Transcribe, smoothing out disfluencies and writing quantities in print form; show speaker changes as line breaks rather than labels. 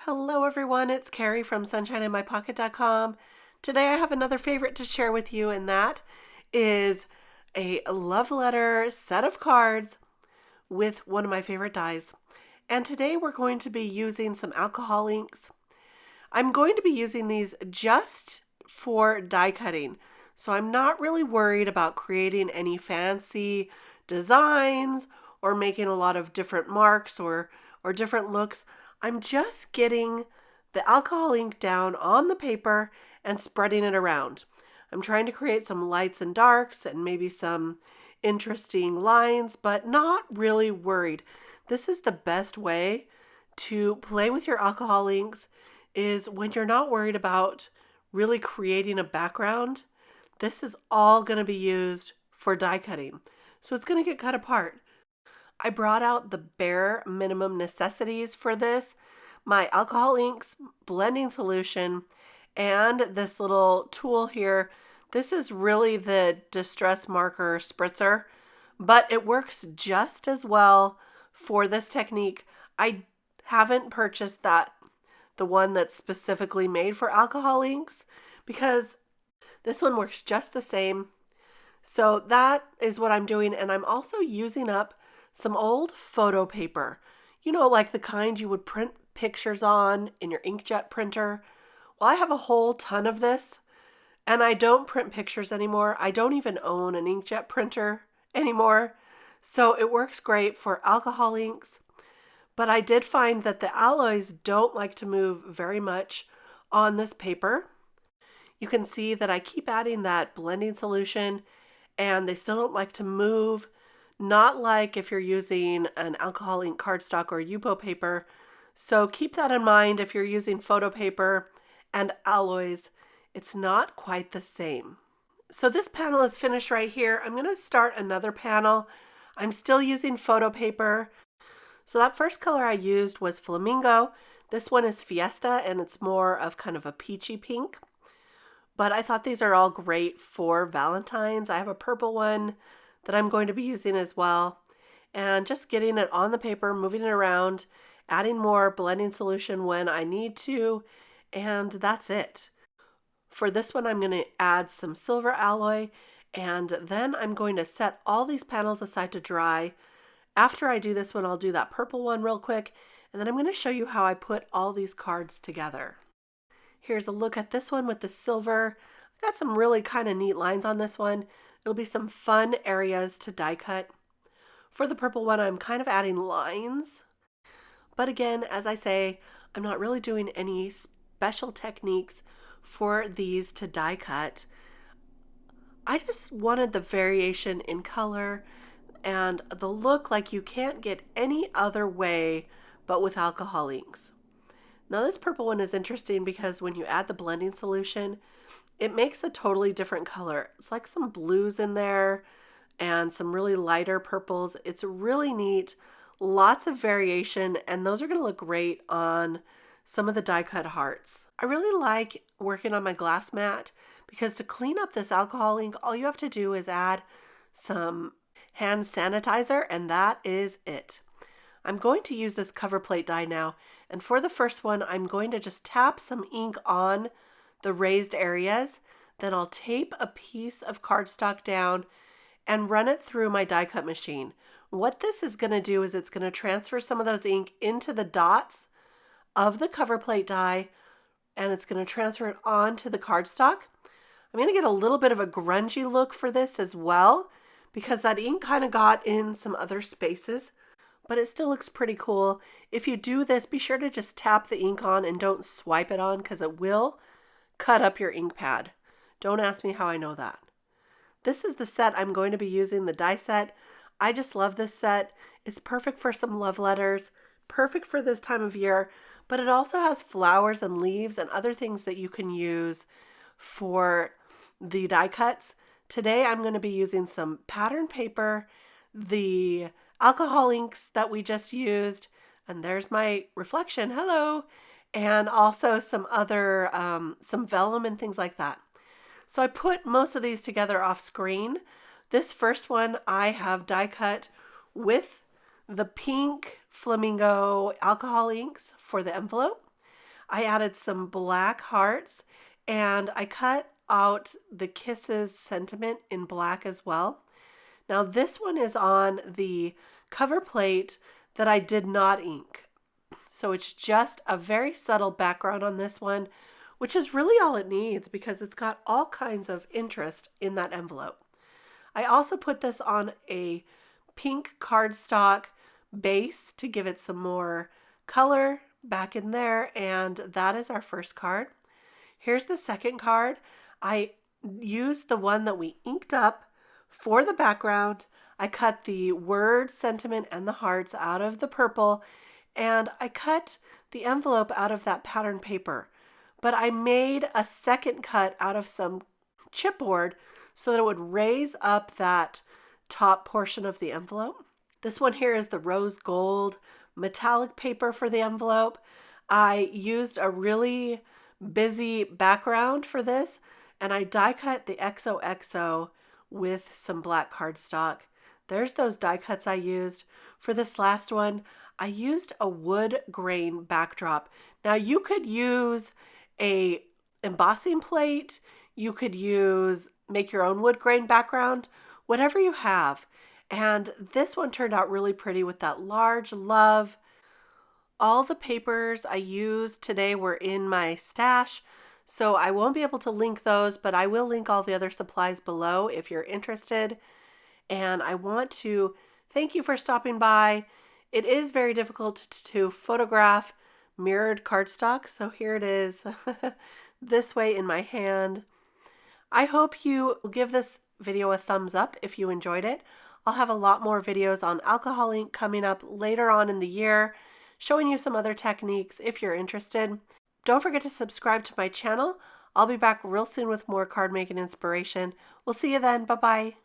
Hello everyone, it's Kari from sunshineinmypocket.com. Today I have another favorite to share with you, and that is a love letter set of cards with one of my favorite dies. And today we're going to be using some alcohol inks. I'm going to be using these just for die cutting, so I'm not really worried about creating any fancy designs or making a lot of different marks or different looks. I'm just getting the alcohol ink down on the paper and spreading it around. I'm trying to create some lights and darks and maybe some interesting lines, but not really worried. This is the best way to play with your alcohol inks, is when you're not worried about really creating a background. This is all going to be used for die cutting, so it's going to get cut apart. I brought out the bare minimum necessities for this: my alcohol inks, blending solution, and this little tool here. This is really the distress marker spritzer, but it works just as well for this technique. I haven't purchased the one that's specifically made for alcohol inks, because this one works just the same. So that is what I'm doing, and I'm also using up some old photo paper. You know, like the kind you would print pictures on in your inkjet printer. Well, I have a whole ton of this, and I don't print pictures anymore. I don't even own an inkjet printer anymore. So it works great for alcohol inks. But I did find that the alloys don't like to move very much on this paper. You can see that I keep adding that blending solution, and they still don't like to move. Not like if you're using an alcohol ink cardstock or Yupo paper. So keep that in mind if you're using photo paper and alloys. It's not quite the same. So this panel is finished right here. I'm going to start another panel. I'm still using photo paper. So that first color I used was Flamingo. This one is Fiesta, and it's more of kind of a peachy pink. But I thought these are all great for Valentine's. I have a purple one that I'm going to be using as well. And just getting it on the paper, moving it around, adding more blending solution when I need to, and that's it. For this one, I'm going to add some silver alloy, and then I'm going to set all these panels aside to dry. After I do this one, I'll do that purple one real quick, and then I'm going to show you how I put all these cards together. Here's a look at this one with the silver. I got some really kind of neat lines on this one. It'll be some fun areas to die cut. For the purple one, I'm kind of adding lines. But again, as I say, I'm not really doing any special techniques for these to die cut. I just wanted the variation in color and the look like you can't get any other way but with alcohol inks. Now this purple one is interesting because when you add the blending solution, it makes a totally different color. It's like some blues in there and some really lighter purples. It's really neat. Lots of variation, and those are going to look great on some of the die cut hearts. I really like working on my glass mat because to clean up this alcohol ink, all you have to do is add some hand sanitizer, and that is it. I'm going to use this cover plate die now, and for the first one, I'm going to just tap some ink on the raised areas. Then I'll tape a piece of cardstock down and run it through my die cut machine. What this is going to do is it's going to transfer some of those ink into the dots of the cover plate die, and it's going to transfer it onto the cardstock. I'm going to get a little bit of a grungy look for this as well, because that ink kind of got in some other spaces, but it still looks pretty cool. If you do this, be sure to just tap the ink on and don't swipe it on, because it will cut up your ink pad. Don't ask me how I know that. This is the set I'm going to be using, the die set. I just love this set. It's perfect for some love letters, perfect for this time of year, but it also has flowers and leaves and other things that you can use for the die cuts. Today I'm going to be using some pattern paper, the alcohol inks that we just used, and there's my reflection, hello, and also some other, some vellum and things like that. So I put most of these together off screen. This first one I have die cut with the pink Flamingo alcohol inks for the envelope. I added some black hearts, and I cut out the Kisses sentiment in black as well. Now this one is on the cover plate that I did not ink. So it's just a very subtle background on this one, which is really all it needs because it's got all kinds of interest in that envelope. I also put this on a pink cardstock base to give it some more color back in there, and that is our first card. Here's the second card. I used the one that we inked up for the background. I cut the word sentiment and the hearts out of the purple, and I cut the envelope out of that pattern paper. But I made a second cut out of some chipboard so that it would raise up that top portion of the envelope. This one here is the rose gold metallic paper for the envelope. I used a really busy background for this, and I die cut the XOXO with some black cardstock. There's those die cuts I used. For this last one, I used a wood grain backdrop. Now you could use a embossing plate, you could make your own wood grain background, whatever you have. And this one turned out really pretty with that large love. All the papers I used today were in my stash, so I won't be able to link those, but I will link all the other supplies below if you're interested. And I want to thank you for stopping by. It is very difficult to photograph mirrored cardstock, so here it is this way in my hand. I hope you will give this video a thumbs up if you enjoyed it. I'll have a lot more videos on alcohol ink coming up later on in the year, showing you some other techniques if you're interested. Don't forget to subscribe to my channel. I'll be back real soon with more card making inspiration. We'll see you then. Bye-bye.